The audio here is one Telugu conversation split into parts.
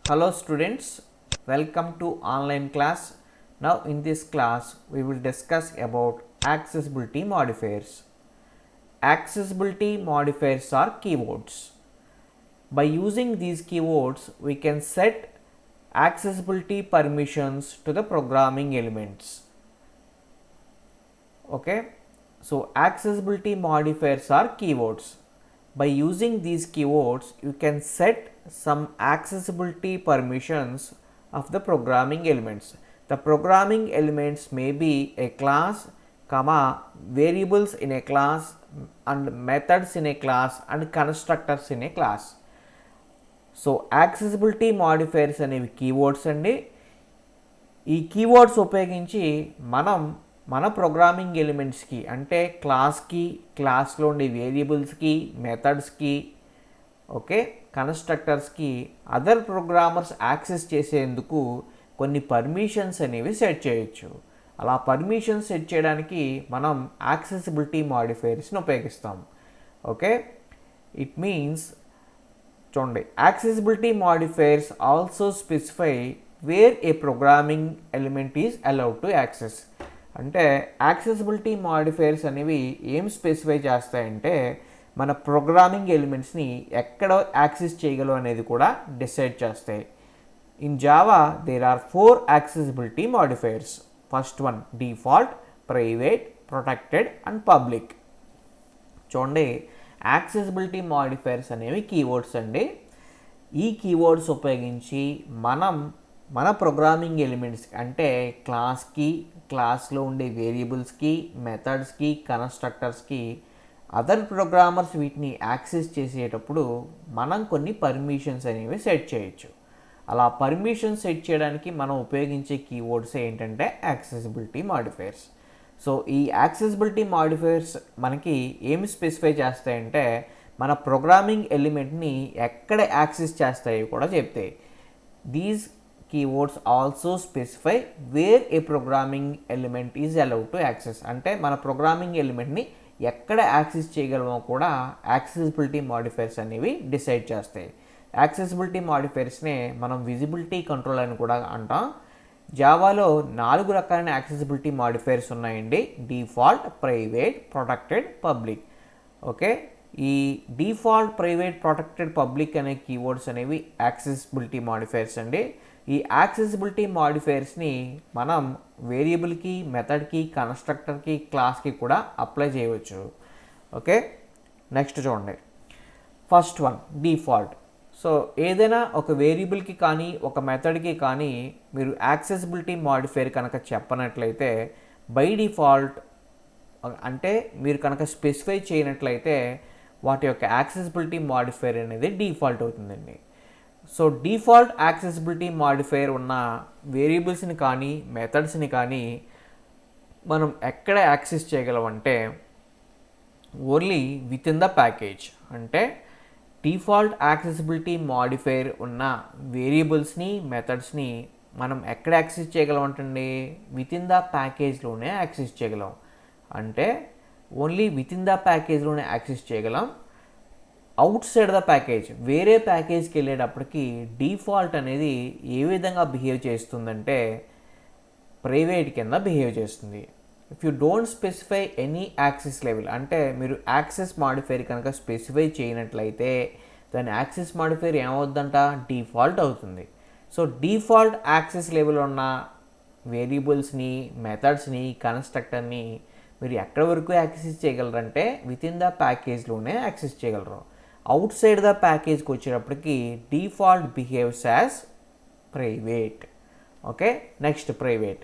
Hello students, welcome to online class. Now in this class we will discuss about accessibility modifiers. Accessibility modifiers are keywords. By using these keywords we can set accessibility permissions to the programming elements. Okay, so accessibility modifiers are keywords. By using these keywords you can set some accessibility permissions of the programming elements. The programming elements may be a class, comma, variables in a class and methods in a class and constructors in a class. So accessibility modifiers అనేవి కీవర్డ్స్ అండి. ఈ కీవర్డ్స్ ఉపయోగించి మనం మన ప్రోగ్రామింగ్ ఎలిమెంట్స్కి అంటే క్లాస్కి, క్లాస్లో ఉండే వేరియబుల్స్కి, మెథడ్స్కి, ఓకే, కన్స్ట్రక్టర్స్కి అదర్ ప్రోగ్రామర్స్ యాక్సెస్ చేసేందుకు కొన్ని పర్మిషన్స్ అనేవి సెట్ చేయొచ్చు. అలా పర్మిషన్స్ సెట్ చేయడానికి మనం యాక్సెసిబిలిటీ మాడిఫైయర్స్ని ఉపయోగిస్తాం. ఓకే, ఇట్ మీన్స్ చూడండి, accessibility modifiers also specify where a programming element is allowed to access. అంటే యాక్సెసిబిలిటీ మాడిఫైయర్స్ అనేవి ఏం స్పెసిఫై చేస్తాయంటే మన ప్రోగ్రామింగ్ ఎలిమెంట్స్ని ఎక్కడ యాక్సెస్ చేయగలం అనేది కూడా డిసైడ్ చేస్తాయి. In Java there are 4 accessibility modifiers. First one default, private, protected and public. చూడండి, యాక్సెసిబిలిటీ మాడిఫైయర్స్ అనేవి కీవర్డ్స్ అండి. ఈ కీవర్డ్స్ ఉపయోగించి మనం మన ప్రోగ్రామింగ్ ఎలిమెంట్స్ అంటే క్లాస్కి, క్లాస్లో ఉండే వేరియబుల్స్కి, మెథడ్స్కి, కన్స్ట్రక్టర్స్కి అదర్ ప్రోగ్రామర్స్ వీటిని యాక్సెస్ చేసేటప్పుడు మనం కొన్ని పర్మిషన్స్ అనేవి సెట్ చేయొచ్చు. అలా పర్మిషన్ సెట్ చేయడానికి మనం ఉపయోగించే కీవర్డ్స్ ఏంటంటే యాక్సెసిబిలిటీ మాడిఫైయర్స్. సో ఈ యాక్సెసిబిలిటీ మాడిఫైయర్స్ మనకి ఏమి స్పెసిఫై చేస్తాయంటే మన ప్రోగ్రామింగ్ ఎలిమెంట్ని ఎక్కడ యాక్సెస్ చేస్తాయో కూడా చెప్తాయి. These keywords also specify where a programming element is allowed to access. అంటే మన ప్రోగ్రామింగ్ ఎలిమెంట్ని ఎక్కడ యాక్సెస్ చేయగలమో కూడా యాక్సెసిబిలిటీ మాడిఫైయర్స్ అనేవి డిసైడ్ చేస్తాయి. యాక్సెసిబిలిటీ మాడిఫైయర్స్నే మనం విజిబిలిటీ కంట్రోల్ అని కూడా అంటాం. జావాలో 4 రకాలైన యాక్సెసిబిలిటీ మాడిఫైయర్స్ ఉన్నాయండి: default, private, protected, public. Okay, ఈ డిఫాల్ట్, ప్రైవేట్, ప్రొటెక్టెడ్, పబ్లిక్ అనే కీవర్డ్స్ అనేవి యాక్సెసిబిలిటీ మాడిఫైయర్స్ అండి. ఈ యాక్సెసిబిలిటీ మాడిఫైయర్స్ని మనం వేరియబుల్కి, మెథడ్కి, కన్స్ట్రక్టర్కి, క్లాస్కి కూడా అప్లై చేయవచ్చు. ఓకే, నెక్స్ట్ చూడండి, ఫస్ట్ వన్ డిఫాల్ట్. సో ఏదైనా ఒక వేరియబుల్కి కానీ ఒక మెథడ్కి కానీ మీరు యాక్సెసిబిలిటీ మాడిఫైయర్ కనుక చెప్పనట్లయితే బై డిఫాల్ట్ అంటే మీరు కనుక స్పెసిఫై చేయనట్లయితే వాటి యొక్క యాక్సెసిబిలిటీ మాడిఫైయర్ అనేది డిఫాల్ట్ అవుతుందండి. సో డిఫాల్ట్ యాక్సెసిబిలిటీ మాడిఫైయర్ ఉన్న వేరియబుల్స్ని కానీ మెథడ్స్ని కానీ మనం ఎక్కడ యాక్సెస్ చేయగలం అంటే only within the package. అంటే డిఫాల్ట్ యాక్సెసిబిలిటీ మాడిఫైయర్ ఉన్న వేరియబుల్స్ని, మెథడ్స్ని మనం ఎక్కడ యాక్సెస్ చేయగలం అంటే విత్ ఇన్ ద ప్యాకేజ్లోనే యాక్సెస్ చేయగలం. అంటే ఓన్లీ విత్ ఇన్ ద ప్యాకేజ్లోనే యాక్సెస్ చేయగలం. అవుట్ సైడ్ ద ప్యాకేజ్, వేరే ప్యాకేజ్కి వెళ్ళేటప్పటికి డిఫాల్ట్ అనేది ఏ విధంగా బిహేవ్ చేస్తుందంటే ప్రైవేట్ కింద బిహేవ్ చేస్తుంది. If you don't specify any access level, అంటే మీరు యాక్సెస్ మాడిఫైయర్ కనుక స్పెసిఫై చేయనట్లయితే దాని యాక్సెస్ మాడిఫైయర్ ఏమవుద్దంట, డిఫాల్ట్ అవుతుంది. సో డిఫాల్ట్ యాక్సెస్ లెవెల్ ఉన్న వేరియబుల్స్ని, మెథడ్స్ని, కన్స్ట్రక్టర్ని మీరు ఎక్కడి వరకు యాక్సెస్ చేయగలరంటే విత్ ఇన్ ద ప్యాకేజ్లోనే యాక్సెస్ చేయగలరు. అవుట్ సైడ్ ద ప్యాకేజ్కి వచ్చేటప్పటికి default behaves as private. Okay, next private.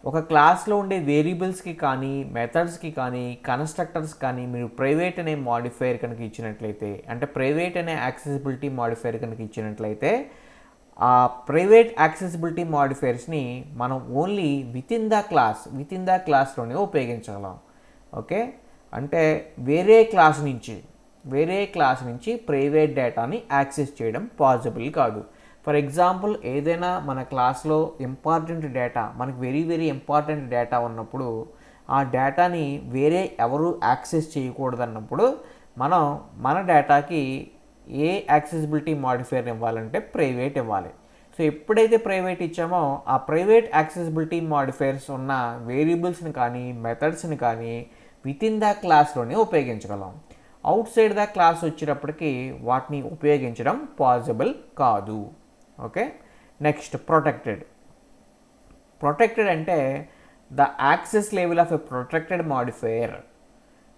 ఒక క్లాస్లో ఉండే వేరియబుల్స్కి కానీ, మెథడ్స్కి కానీ, కన్స్ట్రక్టర్స్ కానీ మీరు ప్రైవేట్ అనే మాడిఫైయర్ కనుక ఇచ్చినట్లయితే, అంటే ప్రైవేట్ అనే యాక్సెసిబిలిటీ మాడిఫైయర్ కనుక ఇచ్చినట్లయితే ఆ ప్రైవేట్ యాక్సెసిబిలిటీ మాడిఫైయర్స్ని మనం ఓన్లీ విత్ ఇన్ ద క్లాస్లోనే ఉపయోగించగలం. ఓకే, అంటే వేరే క్లాస్ నుంచి ప్రైవేట్ డేటాని యాక్సెస్ చేయడం పాసిబుల్ కాదు. ఫర్ ఎగ్జాంపుల్, ఏదైనా మన క్లాస్లో ఇంపార్టెంట్ డేటా, మనకు వెరీ వెరీ ఇంపార్టెంట్ డేటా ఉన్నప్పుడు ఆ డేటాని వేరే ఎవరు యాక్సెస్ చేయకూడదన్నప్పుడు మనం మన డేటాకి ఏ యాక్సెసిబిలిటీ మాడిఫైయర్ ఇవ్వాలంటే ప్రైవేట్ ఇవ్వాలి. సో ఎప్పుడైతే ప్రైవేట్ ఇచ్చామో ఆ ప్రైవేట్ యాక్సెసిబిలిటీ మాడిఫైయర్స్ ఉన్న వేరియబుల్స్ని కానీ మెథడ్స్ని కానీ విత్ ఇన్ ద క్లాస్లోనే ఉపయోగించగలం. అవుట్ సైడ్ ద క్లాస్ వచ్చేటప్పటికి వాటిని ఉపయోగించడం పాసిబుల్ కాదు. Okay, next protected. ప్రొటెక్టెడ్ అంటే the access level of a protected modifier.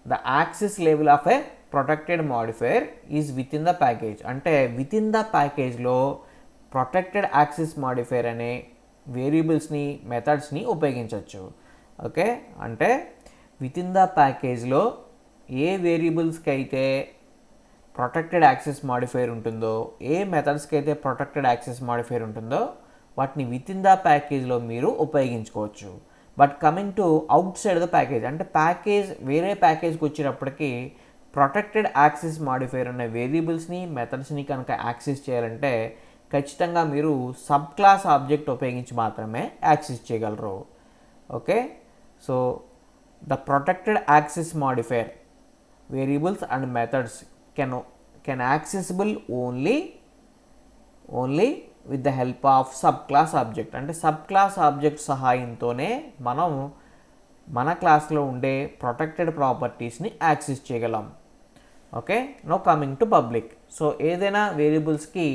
The access level of a protected modifier is within the package. అంటే విత్ ఇన్ ద ప్యాకేజ్లో ప్రొటెక్టెడ్ యాక్సెస్ మాడిఫైయర్ అనే వేరియబుల్స్ని మెథడ్స్ని ఉపయోగించవచ్చు. ఓకే, అంటే విత్ ఇన్ ద ప్యాకేజ్లో ఏ వేరియబుల్స్కి అయితే ప్రొటెక్టెడ్ యాక్సెస్ మాడిఫైయర్ ఉంటుందో, ఏ మెథడ్స్కి అయితే ప్రొటెక్టెడ్ యాక్సెస్ మాడిఫైయర్ ఉంటుందో వాటిని విత్ ఇన్ ద ప్యాకేజ్లో మీరు ఉపయోగించుకోవచ్చు. But coming to outside the package అంటే వేరే ప్యాకేజ్కి వచ్చినప్పటికీ ప్రొటెక్టెడ్ యాక్సెస్ మాడిఫైయర్ అనే వేరియబుల్స్ని మెథడ్స్ని కనుక యాక్సెస్ చేయాలంటే ఖచ్చితంగా మీరు సబ్ క్లాస్ ఆబ్జెక్ట్ ఉపయోగించి మాత్రమే యాక్సెస్ చేయగలరు. Okay, so the protected access modifier variables and methods can accessible only with the help of subclass object. అంటే సబ్ క్లాస్ ఆబ్జెక్ట్ సహాయంతోనే మనం మన క్లాస్లో ఉండే ప్రొటెక్టెడ్ ప్రాపర్టీస్ని యాక్సెస్ చేయగలం. Okay, no coming to public. So ఏదైనా వేరియబుల్స్కి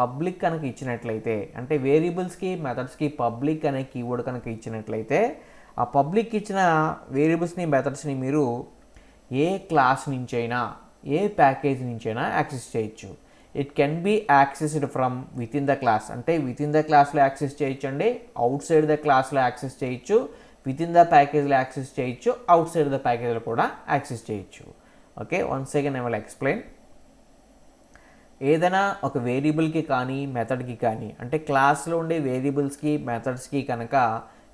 పబ్లిక్ కనుక ఇచ్చినట్లయితే, అంటే వేరియబుల్స్కి మెథడ్స్కి పబ్లిక్ అనే కీవర్డ్ కనుక ఇచ్చినట్లయితే ఆ పబ్లిక్ ఇచ్చిన వేరియబుల్స్ని మెథడ్స్ని మీరు ఏ క్లాస్ నుంచైనా ఏ ప్యాకేజ్ నుంచైనా యాక్సెస్ చేయొచ్చు. It can be accessed from with in the class. అంటే విత్ ఇన్ ద క్లాస్లో యాక్సెస్ చేయొచ్చు అండి, అవుట్ సైడ్ ద క్లాస్లో యాక్సెస్ చేయొచ్చు, విత్ ఇన్ ద ప్యాకేజ్లో యాక్సెస్ చేయొచ్చు, అవుట్ సైడ్ ద ప్యాకేజ్లో కూడా యాక్సెస్ చేయొచ్చు. Okay, once again I will explain. ఏదైనా ఒక వేరియబుల్కి కానీ మెథడ్కి కానీ, అంటే క్లాస్లో ఉండే వేరియబుల్స్కి మెథడ్స్కి కనుక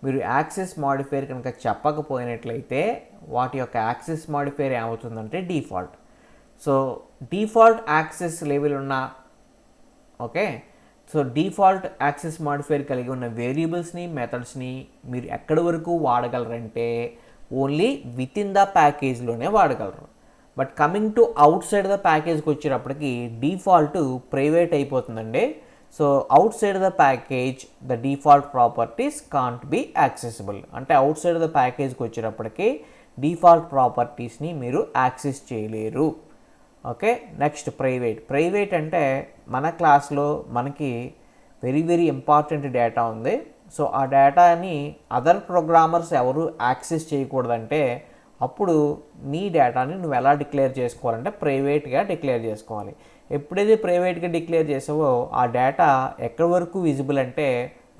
మీరు యాక్సెస్ మాడిఫైయర్ కనుక చెప్పకపోయినట్లయితే వాటి యొక్క యాక్సెస్ మాడిఫైయర్ ఏమవుతుందంటే default. So default access level ఉన్న డిఫాల్ట్ యాక్సెస్ మాడిఫైయర్ కలిగి ఉన్న వేరియబుల్స్ని మెథడ్స్ని మీరు ఎక్కడి వరకు వాడగలరంటే ఓన్లీ విత్ ఇన్ ద ప్యాకేజ్లోనే వాడగలరు. But coming to outside the ప్యాకేజ్కి వచ్చేటప్పటికి డిఫాల్ట్ ప్రైవేట్ అయిపోతుందండి. So outside the package the default properties can't be accessible. అంటే అవుట్ సైడ్ ద ప్యాకేజ్కి వచ్చేటప్పటికి డిఫాల్ట్ ప్రాపర్టీస్ని మీరు యాక్సెస్ చేయలేరు. ఓకే, నెక్స్ట్ ప్రైవేట్ అంటే మన క్లాస్లో మనకి వెరీ ఇంపార్టెంట్ డేటా ఉంది. సో ఆ డేటాని అదర్ ప్రోగ్రామర్స్ ఎవరు యాక్సెస్ చేయకూడదంటే అప్పుడు నీ డేటాని నువ్వు ఎలా డిక్లేర్ చేసుకోవాలంటే ప్రైవేట్గా డిక్లేర్ చేసుకోవాలి. ఎప్పుడైతే ప్రైవేట్గా డిక్లేర్ చేసావో ఆ డేటా ఎక్కడి వరకు విజిబుల్ అంటే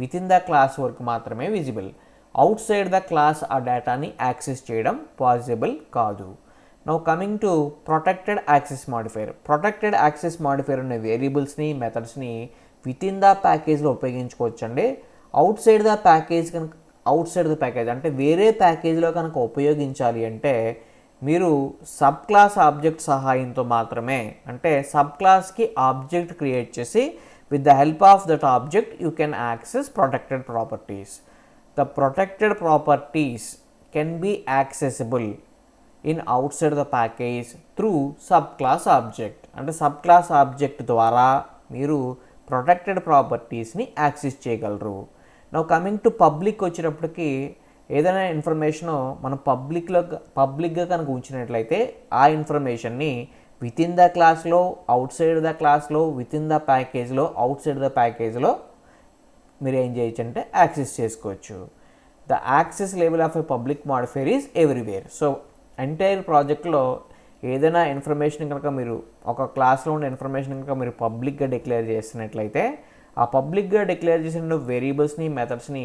విత్ ఇన్ ద క్లాస్ వరకు మాత్రమే visible. Outside the class ఆ డేటాని యాక్సెస్ చేయడం పాసిబుల్ కాదు. Now coming to protected access modifier. Protected access modifier అనే వేరియబుల్స్ని మెథడ్స్ని విత్ ఇన్ ద ప్యాకేజ్లో ఉపయోగించుకోవచ్చండి. అవుట్ సైడ్ ద ప్యాకేజ్ అంటే వేరే ప్యాకేజ్లో కనుక ఉపయోగించాలి అంటే మీరు సబ్ క్లాస్ ఆబ్జెక్ట్ సహాయంతో మాత్రమే, అంటే సబ్ క్లాస్కి ఆబ్జెక్ట్ క్రియేట్ చేసి with the help of that object you can access protected properties. The protected properties can be accessible in outside the package through subclass object. అంటే సబ్ క్లాస్ ఆబ్జెక్ట్ ద్వారా మీరు ప్రొటెక్టెడ్ ప్రాపర్టీస్ని యాక్సెస్ చేయగలరు. నౌ కమింగ్ టు పబ్లిక్ వచ్చినప్పటికీ ఏదైనా ఇన్ఫర్మేషను మనం పబ్లిక్గా కనుక ఉంచినట్లయితే ఆ ఇన్ఫర్మేషన్ని విత్ ఇన్ ద క్లాస్లో, అవుట్ సైడ్ ద క్లాస్లో, విత్ ఇన్ ద ప్యాకేజ్లో, అవుట్ సైడ్ ద ప్యాకేజ్లో మీరు ఏం చేయొచ్చు అంటే యాక్సెస్ చేసుకోవచ్చు. The access level of a public modifier is everywhere. So entire ప్రాజెక్ట్లో ఏదైనా ఇన్ఫర్మేషన్ కనుక మీరు ఒక క్లాస్లో ఉండే ఇన్ఫర్మేషన్ కనుక మీరు పబ్లిక్గా డిక్లేర్ చేసినట్లయితే ఆ పబ్లిక్గా డిక్లేర్ చేసిన వేరియబుల్స్ని మెథడ్స్ని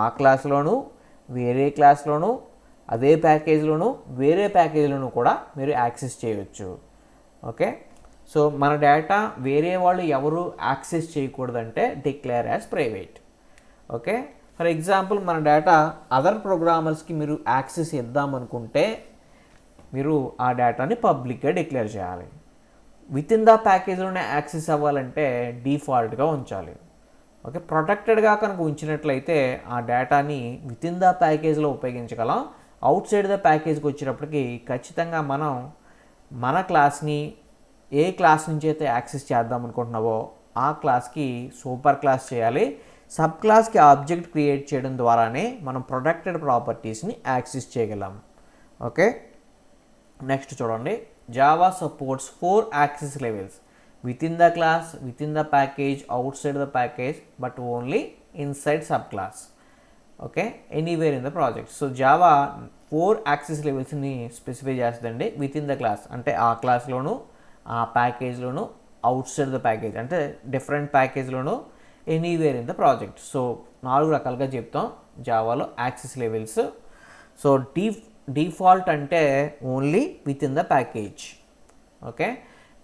ఆ క్లాస్లోనూ, వేరే క్లాస్లోనూ, అదే ప్యాకేజ్లోనూ, వేరే ప్యాకేజ్లోనూ కూడా మీరు యాక్సెస్ చేయవచ్చు. ఓకే, సో మన డేటా వేరే వాళ్ళు ఎవరు యాక్సెస్ చేయకూడదంటే declare as private. Okay, for example మన డేటా అదర్ ప్రోగ్రామర్స్కి మీరు యాక్సెస్ ఇద్దామనుకుంటే మీరు ఆ డేటాని పబ్లిక్గా డిక్లేర్ చేయాలి. విత్ ఇన్ ద ప్యాకేజ్లోనే యాక్సెస్ అవ్వాలంటే డిఫాల్ట్గా ఉంచాలి. ఓకే, ప్రొటెక్టెడ్గా కనుక ఉంచినట్లయితే ఆ డేటాని విత్ ఇన్ ద ప్యాకేజ్లో ఉపయోగించగలం. అవుట్ సైడ్ ద ప్యాకేజ్కి వచ్చేటప్పటికి ఖచ్చితంగా మనం మన క్లాస్ని ఏ క్లాస్ నుంచి అయితే యాక్సెస్ చేద్దాం అనుకుంటున్నావో ఆ క్లాస్కి సూపర్ క్లాస్ చేయాలి. సబ్ క్లాస్కి ఆబ్జెక్ట్ క్రియేట్ చేయడం ద్వారానే మనం ప్రొటెక్టెడ్ ప్రాపర్టీస్ని యాక్సెస్ చేయగలం. ఓకే, నెక్స్ట్ చూడండి, Java supports 4 access levels within the class, within the package, outside the package, but only inside sub class. Okay, anywhere in the project. So Java 4 access లెవెల్స్ని స్పెసిఫై చేస్తుందండి. విత్ ఇన్ ద క్లాస్ అంటే ఆ క్లాస్లోను, ఆ ప్యాకేజ్లోను, అవుట్ సైడ్ ద ప్యాకేజ్ అంటే different ప్యాకేజ్లోను, anywhere in the project. So 4 రకాలుగా చెప్తాం జావాలో యాక్సెస్ లెవెల్స్. సో డిఫాల్ట్ అంటే only within the package. Okay,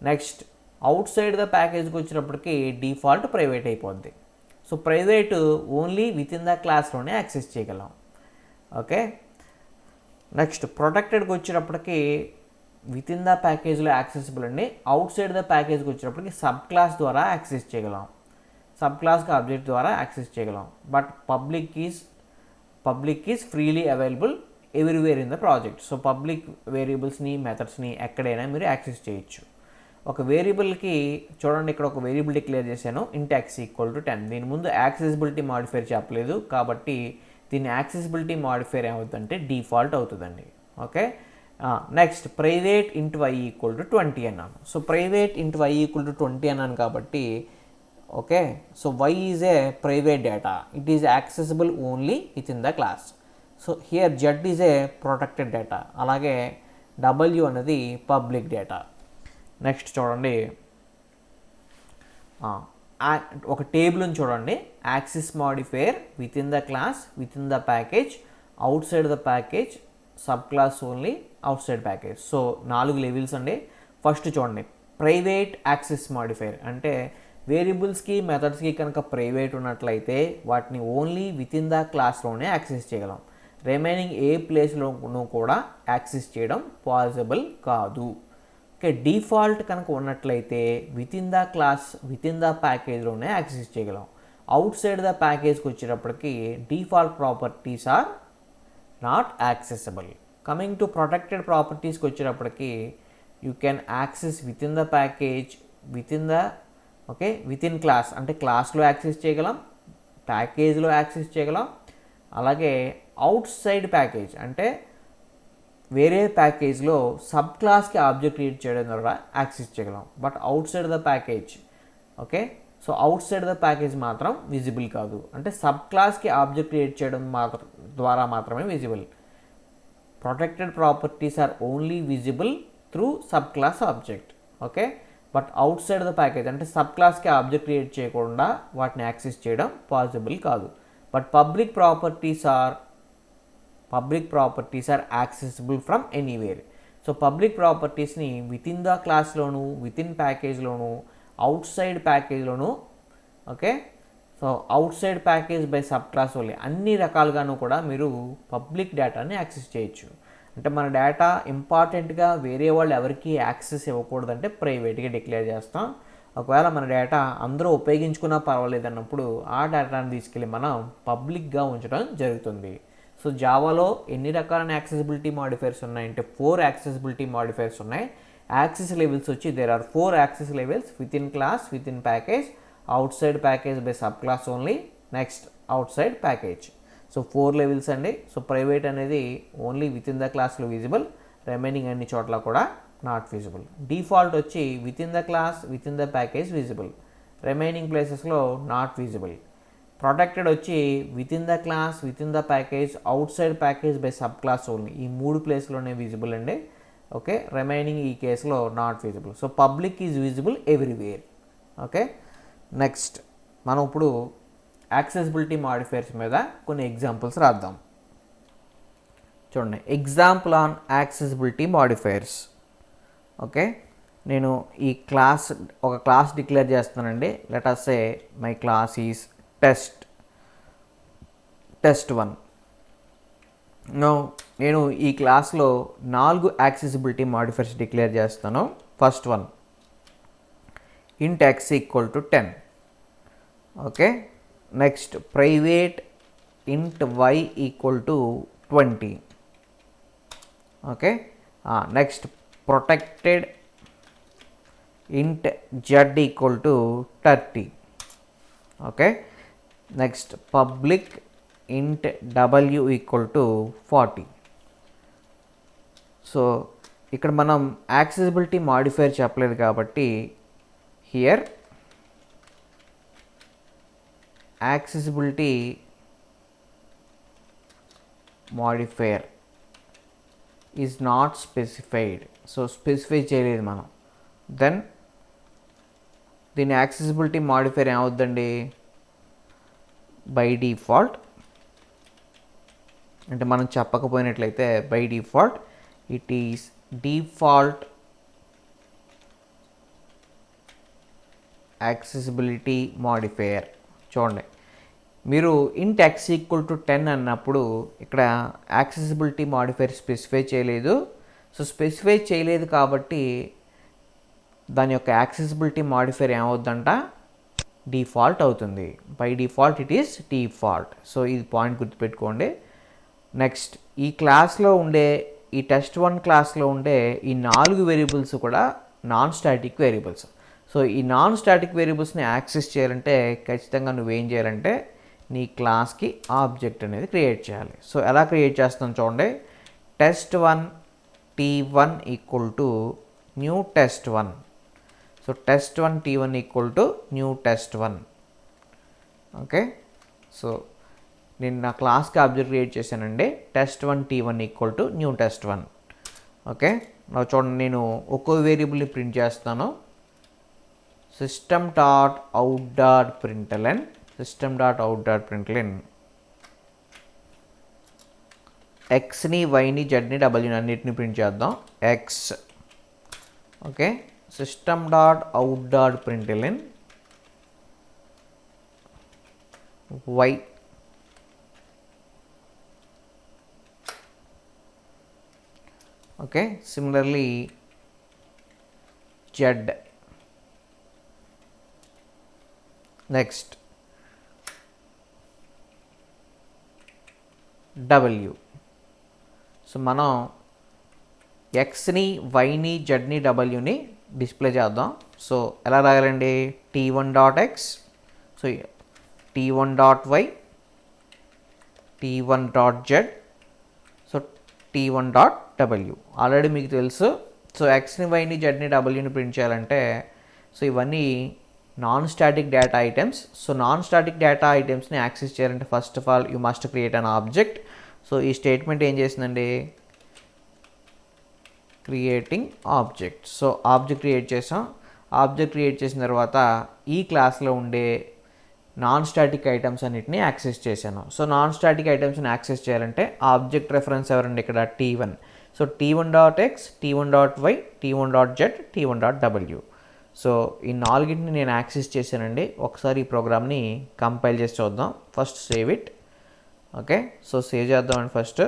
next outside the ప్యాకేజ్కి వచ్చినప్పటికీ డిఫాల్ట్ ప్రైవేట్ అయిపోద్ది. So private only within the క్లాస్లోనే యాక్సెస్ చేయగలం. ఓకే, నెక్స్ట్ ప్రొటెక్టెడ్కి వచ్చినప్పటికీ విత్ ఇన్ ద ప్యాకేజ్లో యాక్సెసిబుల్ అండి. అవుట్ సైడ్ ద ప్యాకేజ్కి వచ్చినప్పటికి సబ్ క్లాస్ ద్వారా యాక్సెస్ చేయగలం, సబ్ క్లాస్కి ఆబ్జెక్ట్ ద్వారా యాక్సెస్ చేయగలం. But public is freely available everywhere in the project. So public వేరియబుల్స్ని, మెథడ్స్ని ఎక్కడైనా మీరు యాక్సెస్ చేయొచ్చు. ఒక వేరియబుల్కి చూడండి, ఇక్కడ ఒక వేరియబుల్ డిక్లేర్ చేశాను, ఇంట్ x = 10. దీని ముందు యాక్సెసిబిలిటీ మాడిఫైర్ చెప్పలేదు కాబట్టి దీని యాక్సెసిబిలిటీ మాడిఫైర్ ఏమవుతుందంటే డిఫాల్ట్ అవుతుందండి. ఓకే, నెక్స్ట్ ప్రైవేట్ ఇంట్ y = 20 అన్నాను. సో ప్రైవేట్ ఇంట్ y = 20 అన్నాను కాబట్టి okay, so y is a private data, it is accessible only within the class. So here z is a protected data, అలాగే w అనేది పబ్లిక్ డేటా. నెక్స్ట్ చూడండి, ఒక టేబుల్ని చూడండి, access modifier with in the class, within the package, outside the package, sub class only, out side package. So 4 levels అండి. ఫస్ట్ చూడండి, ప్రైవేట్ యాక్సెస్ మాడిఫైర్ అంటే వేరియబుల్స్కి, మెథడ్స్కి కనుక ప్రైవేట్ ఉన్నట్లయితే వాటిని ఓన్లీ విత్ ఇన్ ద క్లాస్లోనే యాక్సెస్ చేయగలం. రిమైనింగ్ ఏ ప్లేస్లోనూ కూడా యాక్సెస్ చేయడం పాసిబుల్ కాదు. ఓకే, డిఫాల్ట్ కనుక ఉన్నట్లయితే within the class, within the ప్యాకేజ్లోనే యాక్సెస్ చేయగలం. అవుట్ సైడ్ ద ప్యాకేజ్కి వచ్చేటప్పటికి default properties are not accessible. Coming to protected ప్రాపర్టీస్కి వచ్చేటప్పటికి you can access within the package, within the okay, within class అంటే క్లాస్లో యాక్సెస్ చేయగలం, ప్యాకేజ్లో యాక్సెస్ చేయగలం, అలాగే అవుట్ సైడ్ ప్యాకేజ్ అంటే వేరే ప్యాకేజ్లో సబ్ క్లాస్కి ఆబ్జెక్ట్ క్రియేట్ చేయడం ద్వారా యాక్సెస్ చేయగలం. But outside the package okay, so outside the package మాత్రం విజిబుల్ కాదు, అంటే సబ్ క్లాస్కి ఆబ్జెక్ట్ క్రియేట్ చేయడం ద్వారా మాత్రమే visible. Protected properties are only visible through subclass object. Okay, but outside the package అంటే సబ్ క్లాస్కి ఆబ్జెక్ట్ క్రియేట్ చేయకుండా వాటిని యాక్సెస్ చేయడం పాసిబుల్ కాదు. But public properties are accessible from anywhere. So public ప్రాపర్టీస్ని విత్ ఇన్ ద క్లాస్లోను, విత్ ఇన్ ప్యాకేజ్లోను, అవుట్ సైడ్ ప్యాకేజ్లోను okay, so outside package by subclass only అన్ని రకాలుగాను కూడా మీరు పబ్లిక్ డేటాని యాక్సెస్ చేయొచ్చు. అంటే మన డేటా ఇంపార్టెంట్గా వేరే వాళ్ళు ఎవరికి యాక్సెస్ ఇవ్వకూడదంటే ప్రైవేట్గా డిక్లేర్ చేస్తాం. ఒకవేళ మన డేటా అందరూ ఉపయోగించుకున్నా పర్వాలేదు అన్నప్పుడు ఆ డేటాని తీసుకెళ్ళి మనం పబ్లిక్గా ఉంచడం జరుగుతుంది. సో జావాలో ఎన్ని రకాలైన యాక్సెసిబిలిటీ మాడిఫైర్స్ ఉన్నాయంటే 4 యాక్సెసిబిలిటీ మాడిఫైర్స్ ఉన్నాయి. యాక్సెస్ లెవెల్స్ వచ్చి there are 4 access levels within class, within package, outside package by subclass only, next outside package. So 4 levels అండి. సో ప్రైవేట్ అనేది ఓన్లీ విత్ ఇన్ ద క్లాస్లో విజిబుల్, రిమైనింగ్ అన్ని చోట్ల కూడా నాట్ విజిబుల్. డిఫాల్ట్ వచ్చి within the class, within the package visible, remaining ప్లేసెస్లో నాట్ విజిబుల్. ప్రొటెక్టెడ్ వచ్చి within the class, within the package, outside package by subclass only, ఈ 3 ప్లేస్లోనే విజిబుల్ అండి. ఓకే, రిమైనింగ్ ఈ కేసులో not visible. So public is visible everywhere. Okay, next మనం ఇప్పుడు యాక్సెసిబిలిటీ మాడిఫైర్స్ మీద కొన్ని ఎగ్జాంపుల్స్ రాద్దాం. చూడండి, example on accessibility modifiers. Okay, నేను ఒక క్లాస్ డిక్లేర్ చేస్తున్నానండి. Let us say my class is test1. నేను ఈ క్లాస్లో 4 యాక్సెసిబిలిటీ మాడిఫైర్స్ డిక్లేర్ చేస్తాను. First one int x = 10. Okay, next private int y = 20. Okay, next protected int z equal to 30. Okay, next public int w equal to 40. So ఇక్కడ మనం యాక్సెసిబిలిటీ మాడిఫైర్ చెప్పలేదు కాబట్టి here accessibility modifier is not specified. So specify చేయలేదు మనం. దెన్ దీని యాక్సెసిబిలిటీ మాడిఫైర్ ఏమవుద్దండి, బై డిఫాల్ట్ అంటే మనం చెప్పకపోయినట్లయితే by default it is default accessibility modifier. చూడండి, మీరు int x ఈక్వల్ టు 10 అన్నప్పుడు ఇక్కడ యాక్సెసిబిలిటీ మాడిఫైయర్ స్పెసిఫై చేయలేదు. సో స్పెసిఫై చేయలేదు కాబట్టి దాని యొక్క యాక్సెసిబిలిటీ మాడిఫైయర్ ఏమవుద్దంట, డిఫాల్ట్ అవుతుంది. By default it is default. So ఇది పాయింట్ గుర్తుపెట్టుకోండి. నెక్స్ట్ ఈ క్లాస్లో ఉండే ఈ test1 క్లాస్లో ఉండే ఈ 4 వేరియబుల్స్ కూడా నాన్ స్టాటిక్ వేరియబుల్స్. సో ఈ నాన్ స్టాటిక్ వేరియబుల్స్ని యాక్సెస్ చేయాలంటే ఖచ్చితంగా నువ్వేం చేయాలంటే నీ క్లాస్కి ఆబ్జెక్ట్ అనేది క్రియేట్ చేయాలి. సో ఎలా క్రియేట్ చేస్తాం చూడండి, test1 t1 equal to new test1. So test1 t1 equal to new test1. Okay, so నేను నా క్లాస్కి ఆబ్జెక్ట్ క్రియేట్ చేశానండి, test1 t1 equal to new test1. Okay, నా చూడండి నేను ఒక్కో వేరియబుల్ని ప్రింట్ చేస్తాను. system.out.println xని వైని జెడ్ని డబ్ల్యూని అన్నిటిని ప్రింట్ చేద్దాం. x. Okay, system.out.println y. Okay, similarly z. Next w. So మనం ఎక్స్ని వైని జెడ్ని డబ్ల్యూని డిస్ప్లే చేద్దాం. సో ఎలా రాయాలండి, t1.x, so t1.y, t1.z, so t1.w. Already మీకు తెలుసు. సో ఎక్స్ని వైని జెడ్ని డబ్ల్యూని ప్రింట్ చేయాలంటే సో ఇవన్నీ non static data items. So non static data ఐటమ్స్ని యాక్సెస్ చేయాలంటే first of all you must create an object. So ఈ స్టేట్మెంట్ ఏం చేసిందండి, creating object. So object create చేసాం. ఆబ్జెక్ట్ క్రియేట్ చేసిన తర్వాత ఈ క్లాస్లో ఉండే నాన్ స్టాటిక్ ఐటమ్స్ అన్నిటిని యాక్సెస్ చేశాను. సో నాన్ స్టాటిక్ ఐటమ్స్ని యాక్సెస్ చేయాలంటే ఆబ్జెక్ట్ రెఫరెన్స్ ఎవరండి ఇక్కడ, t1. So t1.x, t1.y, t1.z, t1.w. So ఈ నాలుగింటిని నేను యాక్సెస్ చేశానండి. ఒకసారి ఈ ప్రోగ్రామ్ని కంపైల్ చేసి చూద్దాం. First save it. Okay, so save చేద్దామండి ఫస్ట్.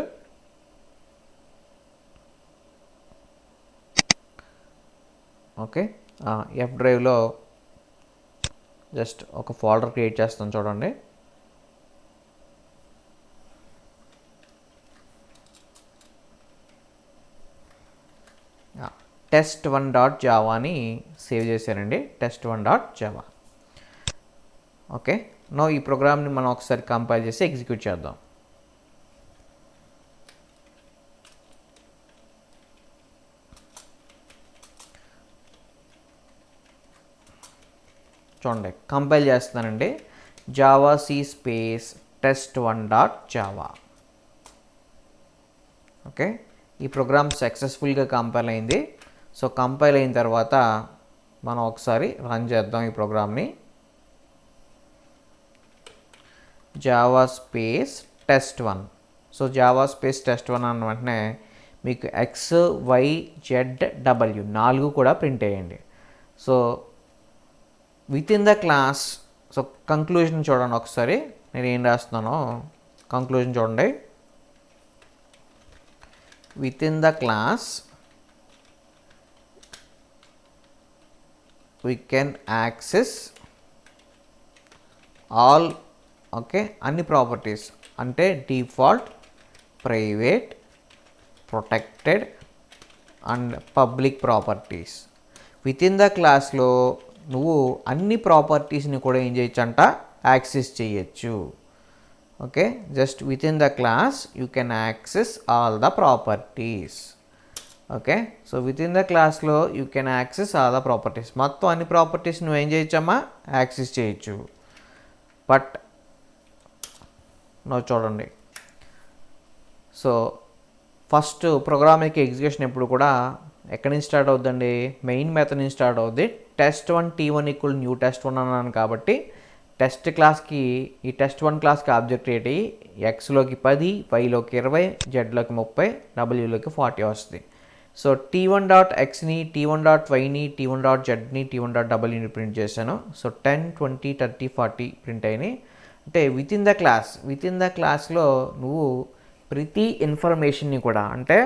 ఓకే, ఎఫ్ డ్రైవ్లో జస్ట్ ఒక ఫోల్డర్ క్రియేట్ చేస్తాను చూడండి. test1.java అని సేవ్ చేశానండి, test1.java. ఓకే, నో ఈ ప్రోగ్రామ్ని మనం ఒకసారి కంపైల్ చేసి ఎగ్జిక్యూట్ చేద్దాం. చూడండి కంపైల్ చేస్తున్నానండి, Java C space test1.java. Okay, ఈ ప్రోగ్రామ్ సక్సెస్ఫుల్గా కంపైల్ అయింది. సో కంపైల్ అయిన తర్వాత మనం ఒకసారి రన్ చేద్దాం ఈ ప్రోగ్రామ్ని. Java space test1. So Java space test1 అన్న వెంటనే మీకు ఎక్స్ వై జెడ్ డబ్ల్యూ 4 కూడా ప్రింట్ అయ్యండి. So within the class, so conclusion చూడండి ఒకసారి, నేను ఏం రాస్తున్నానో కంక్లూజన్ చూడండి. With in the class we can access all, okay, అన్ని ప్రాపర్టీస్ అంటే default, private, protected and public properties. With in the క్లాస్లో నువ్వు అన్ని ప్రాపర్టీస్ని కూడా ఏం చేయొచ్చు అంట, యాక్సెస్ చేయొచ్చు. Okay, just within the class you can access all the properties. Okay, so within the క్లాస్లో you can access all the properties. మొత్తం అన్ని ప్రాపర్టీస్ నువ్వు ఏం చేయొచ్చమ్మా, యాక్సెస్ చేయొచ్చు. బట్ నువ్వు చూడండి, సో ఫస్ట్ ప్రోగ్రామింగ్ ఎగ్జిక్యూషన్ ఎప్పుడు కూడా ఎక్కడి నుంచి స్టార్ట్ అవుతుందండి, మెయిన్ మెథడ్ నుంచి స్టార్ట్ అవుద్ది. test1 t1 equal new test1 అన్నాను కాబట్టి టెస్ట్ క్లాస్కి ఈ test1 క్లాస్కి ఆబ్జెక్ట్ క్రియేట్ అయ్యి ఎక్స్లోకి 10, వైలోకి 20, జెడ్లోకి 30, డబ్ల్యూలోకి 40 వస్తుంది. సో t1.xని, t1.yని, t1.zని, t1.wని ప్రింట్ చేశాను. సో 10, 20, 30, 40 ప్రింట్ అయినాయి. అంటే విత్ ఇన్ ద క్లాస్లో నువ్వు ప్రతి ఇన్ఫర్మేషన్ని కూడా, అంటే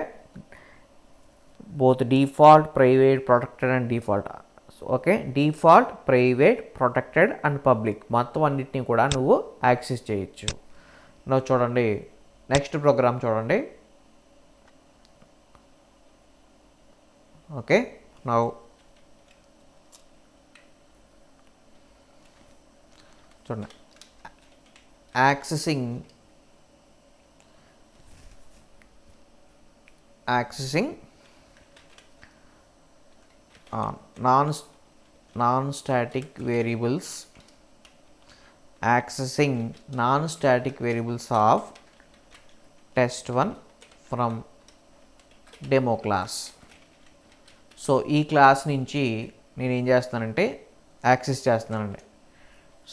both default, private, protected and default. Okay, default, private, protected and public మొత్తం అన్నిటిని కూడా నువ్వు యాక్సెస్ చేయొచ్చు. నువ్వు చూడండి, నెక్స్ట్ ప్రోగ్రామ్ చూడండి. ఓకే, నౌ చూడండి, accessing non-static variables, accessing non-static variables of test1 from demo class. So ఈ క్లాస్ నుంచి నేను ఏం చేస్తానంటే యాక్సెస్ చేస్తున్నానండి.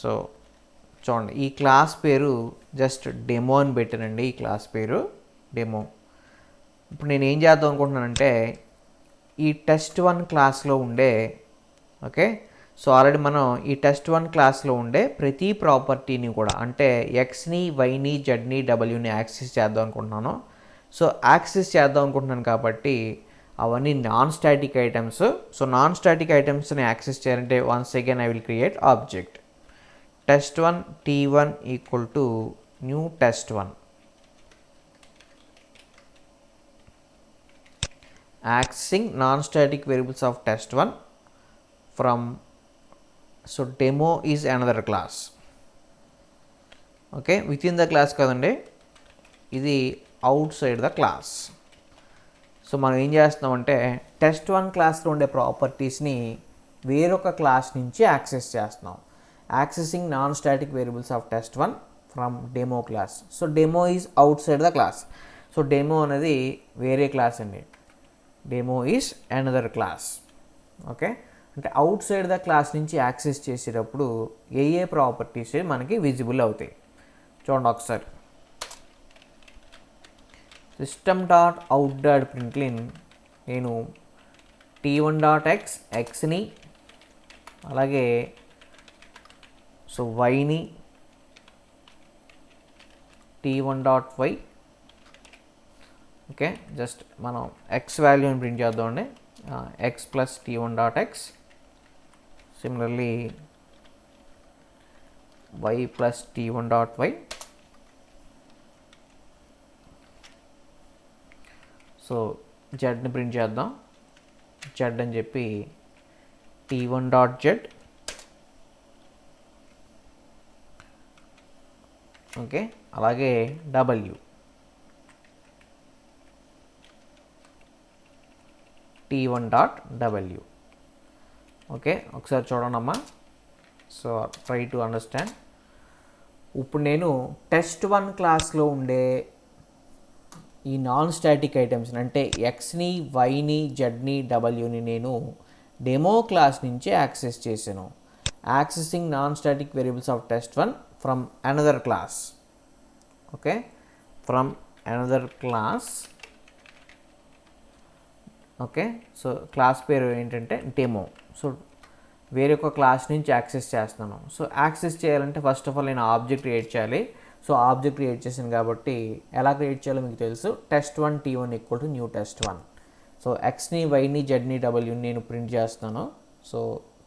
సో చూడండి, ఈ క్లాస్ పేరు జస్ట్ డెమో అని పెట్టానండి. ఈ క్లాస్ పేరు డెమో. ఇప్పుడు నేను ఏం చేద్దాం అనుకుంటున్నానంటే ఈ test1 క్లాస్లో ఉండే, ఓకే, సో ఆల్రెడీ మనం ఈ test1 క్లాస్లో ఉండే ప్రతి ప్రాపర్టీని కూడా, అంటే ఎక్స్ని, వైని, జెడ్ని, డబ్ల్యూని యాక్సెస్ చేద్దాం అనుకుంటున్నాను. సో యాక్సెస్ చేద్దాం అనుకుంటున్నాను కాబట్టి అవన్నీ non static items. So non static ఐటమ్స్ని యాక్సెస్ చేయాలంటే once again I will create object test1 t1 equal to new test1. Accessing non-static variables of test1 from, so demo is another class. Okay, within the class కదండి, ఇది out side the class. So మనం ఏం చేస్తున్నామంటే test1 క్లాస్లో ఉండే ప్రాపర్టీస్ని వేరొక క్లాస్ నుంచి యాక్సెస్ చేస్తున్నాం. Accessing non static variables of test1 from demo class. So demo is out side the class. So demo అనేది వేరే క్లాస్ అండి, demo is another class. Okay, అంటే అవుట్ సైడ్ ద క్లాస్ నుంచి యాక్సెస్ చేసేటప్పుడు ఏ ప్రాపర్టీస్ మనకి విజిబుల్ అవుతాయి చూడండి ఒకసారి. system.out.println నేను t1.x ఎక్స్ని, అలాగే సో వైని, t1.y, ఓకే, జస్ట్ మనం ఎక్స్ వాల్యూని ప్రింట్ చేద్దామండి, x plus t1.x, similarly y plus t1.y. So జెడ్ని ప్రింట్ చేద్దాం, జెడ్ అని చెప్పి t1.z, ఓకే, అలాగే w t1.w. ఓకే, ఒకసారి చూడండి అమ్మా. So try to understand. ఇప్పుడు నేను test1 క్లాస్లో ఉండే ఈ నాన్ స్టాటిక్ ఐటమ్స్ అంటే ఎక్స్ని, వైని, జెడ్ని, డబ్ల్యూని నేను డెమో క్లాస్ నుంచి యాక్సెస్ చేశాను. Accessing non static variables of test1 from another class. Okay, from another class. Okay, so class పేరు ఏంటంటే డెమో. సో వేరొక క్లాస్ నుంచి యాక్సెస్ చేస్తున్నాను. సో యాక్సెస్ చేయాలంటే ఫస్ట్ ఆఫ్ ఆల్ నేను ఆబ్జెక్ట్ క్రియేట్ చేయాలి. సో ఆబ్జెక్ట్ క్రియేట్ చేశాను కాబట్టి ఎలా క్రియేట్ చేయాలో మీకు తెలుసు. test1 t1 equal to new test1. So ఎక్స్ని, వైని, జెడ్ని, డబ్ల్యూని నేను ప్రింట్ చేస్తున్నాను. సో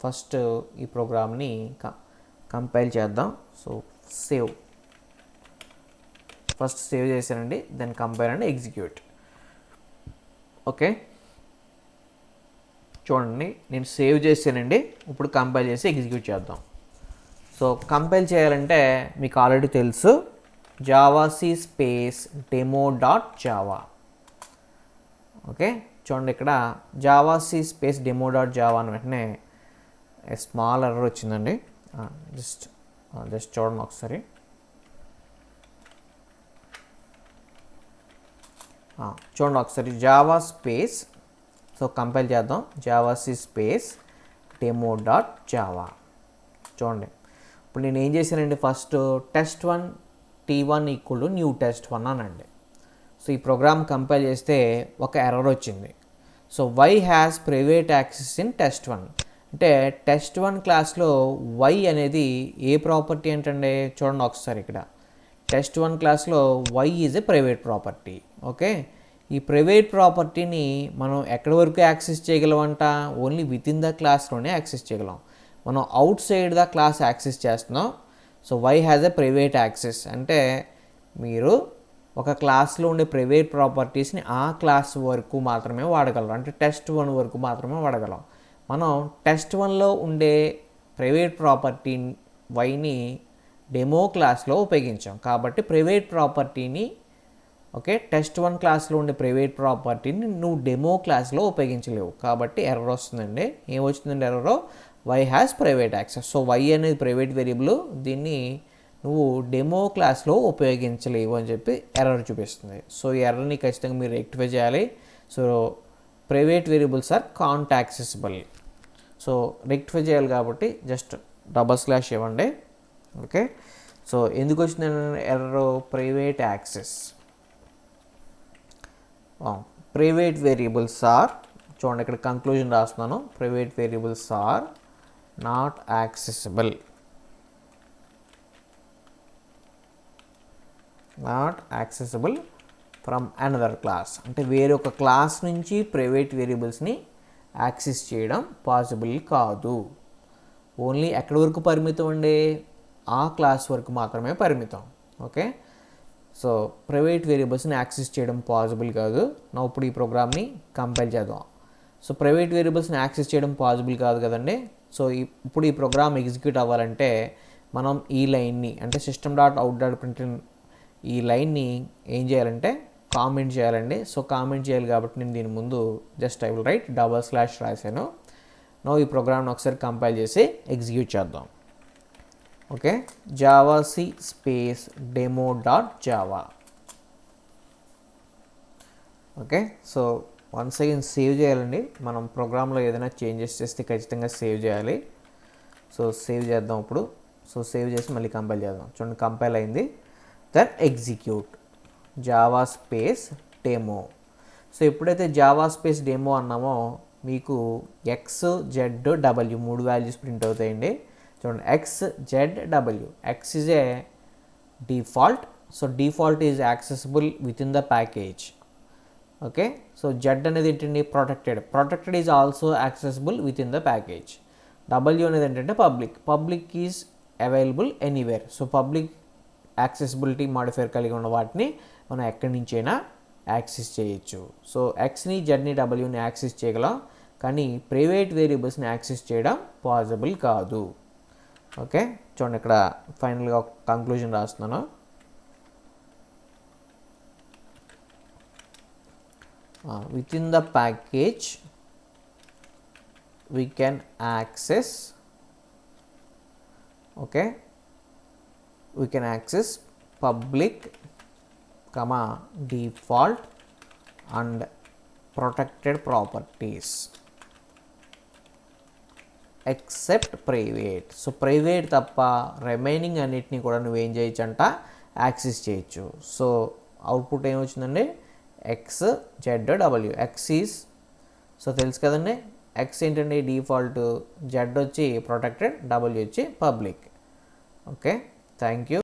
ఫస్ట్ ఈ ప్రోగ్రామ్ని కంపైల్ చేద్దాం. సో ఫస్ట్ సేవ్ చేశానండి, then compile and execute. Okay, చూడండి నేను సేవ్ చేసానండి. ఇప్పుడు కంపైల్ చేసి ఎగ్జిక్యూట్ చేద్దాం. సో కంపైల్ చేయాలంటే మీకు ఆల్రెడీ తెలుసు, javac space demo dot java. Okay, చూడండి ఇక్కడ javac space demo dot java అని వెంటనే స్మాల్ ఎర్రర్ వచ్చిందండి. జస్ట్ చూడండి ఒకసారి. చూడండి ఒకసారి జావా స్పేస్, సో కంపైల్ చేద్దాం, జావాc స్పేస్ డెమో డాట్ జావా. చూడండి ఇప్పుడు నేను ఏం చేశానండి, first test1 t1 equal to new test1 అనండి. సో ఈ ప్రోగ్రామ్ కంపైల్ చేస్తే ఒక ఎర్రర్ వచ్చింది. So y has private access in test1 అంటే test1 క్లాస్లో వై అనేది ఏ ప్రాపర్టీ ఏంటండి, చూడండి ఒకసారి ఇక్కడ test1 క్లాస్లో y is a private property. Okay, ఈ ప్రైవేట్ ప్రాపర్టీని మనం ఎక్కడి వరకు యాక్సెస్ చేయగలమంట, ఓన్లీ విత్ ఇన్ ద క్లాస్లోనే యాక్సెస్ చేయగలం. మనం outside the class access చేస్తున్నాం. So y has a private access అంటే మీరు ఒక క్లాస్లో ఉండే ప్రైవేట్ ప్రాపర్టీస్ని ఆ క్లాస్ వరకు మాత్రమే వాడగలరు, అంటే test1 వరకు మాత్రమే వాడగలం. మనం test1లో ఉండే ప్రైవేట్ ప్రాపర్టీ వైని డెమో క్లాస్లో ఉపయోగించాం కాబట్టి ప్రైవేట్ ప్రాపర్టీని, ఓకే, test1 క్లాస్లో ఉండే ప్రైవేట్ ప్రాపర్టీని నువ్వు డెమో క్లాస్లో ఉపయోగించలేవు కాబట్టి ఎర్రర్ వస్తుందండి. ఏమొచ్చిందండి error, y has private access. So y అనేది ప్రైవేట్ వేరియబుల్, దీన్ని నువ్వు డెమో క్లాస్లో ఉపయోగించలేవు అని చెప్పి ఎర్రర్ చూపిస్తుంది. సో ఈ ఎర్రర్ని ఖచ్చితంగా మీరు రెక్టిఫై చేయాలి. So private variables are can't accessible. So rectify చేయాలి కాబట్టి జస్ట్ / ఇవ్వండి. ఓకే, సో ఎందుకు వచ్చింది error, private access. Private variables are, చూడండి ఇక్కడ కంక్లూజన్ రాస్తున్నాను, private variables are not accessible, from another class. అంటే వేరొక క్లాస్ నుంచి ప్రైవేట్ వేరియబుల్స్ని యాక్సెస్ చేయడం పాసిబుల్ కాదు. ఓన్లీ ఎక్కడి వరకు పరిమితం అండి, ఆ క్లాస్ వరకు మాత్రమే పరిమితం. ఓకే, సో ప్రైవేట్ వేరియబుల్స్ని యాక్సెస్ చేయడం పాసిబుల్ కాదు. నా ఇప్పుడు ఈ ప్రోగ్రామ్ని కంపైల్ చేద్దాం. సో ప్రైవేట్ వేరియబుల్స్ని యాక్సెస్ చేయడం పాసిబుల్ కాదు కదండి. సో ఇప్పుడు ఈ ప్రోగ్రామ్ ఎగ్జిక్యూట్ అవ్వాలంటే మనం ఈ లైన్ని, అంటే system.out.println ఈ లైన్ని ఏం చేయాలంటే కామెంట్ చేయాలండి. సో కామెంట్ చేయాలి కాబట్టి నేను దీని ముందు జస్ట్ ఐ విల్ రైట్ / రాశాను. నో ఈ ప్రోగ్రామ్ని ఒకసారి కంపైల్ చేసి ఎగ్జిక్యూట్ చేద్దాం. Okay, javac space demo dot java. Okay, so once again save చేయాలండి. మనం ప్రోగ్రాంలో ఏదైనా చేంజెస్ చేస్తే ఖచ్చితంగా సేవ్ చేయాలి. సో సేవ్ చేద్దాం ఇప్పుడు. సో సేవ్ చేసి మళ్ళీ కంపైల్ చేద్దాం. చూడండి కంపైల్ అయింది. Then execute Java space demo. So ఎప్పుడైతే జావా స్పేస్ డెమో అన్నామో మీకు x, z, w 3 values print అవుతాయండి. చూడండి x, z, w. x is a default, so default is accessible within the package. Okay, so z అనేది ఏంటండి, protected is also accessible with in the package. w అనేది ఏంటంటే public is available anywhere. So public accessibility modifier కలిగి ఉన్న వాటిని మనం ఎక్కడి నుంచైనా యాక్సెస్ చేయొచ్చు. సో ఎక్స్ని, జెడ్ని, డబ్ల్యూని యాక్సెస్ చేయగలం, కానీ ప్రైవేట్ వేరియబుల్స్ని యాక్సెస్ చేయడం పాసిబుల్ కాదు. ఓకే, చూడండి ఇక్కడ ఫైనల్గా ఒక కంక్లూజన్ రాస్తున్నాను. within the package we can access, okay, we can access public, default and protected properties except private. So private తప్ప రిమైనింగ్ అన్నిటిని కూడా నువ్వు ఏం చేయొచ్చు అంట, యాక్సెస్ చేయొచ్చు. సో అవుట్పుట్ ఏమొచ్చిందండి, x, z, w. x is, so తెలుసు కదండి, x ఏంటండి డిఫాల్ట్, z వచ్చి ప్రొటెక్టెడ్, w వచ్చి పబ్లిక్. Okay, thank you.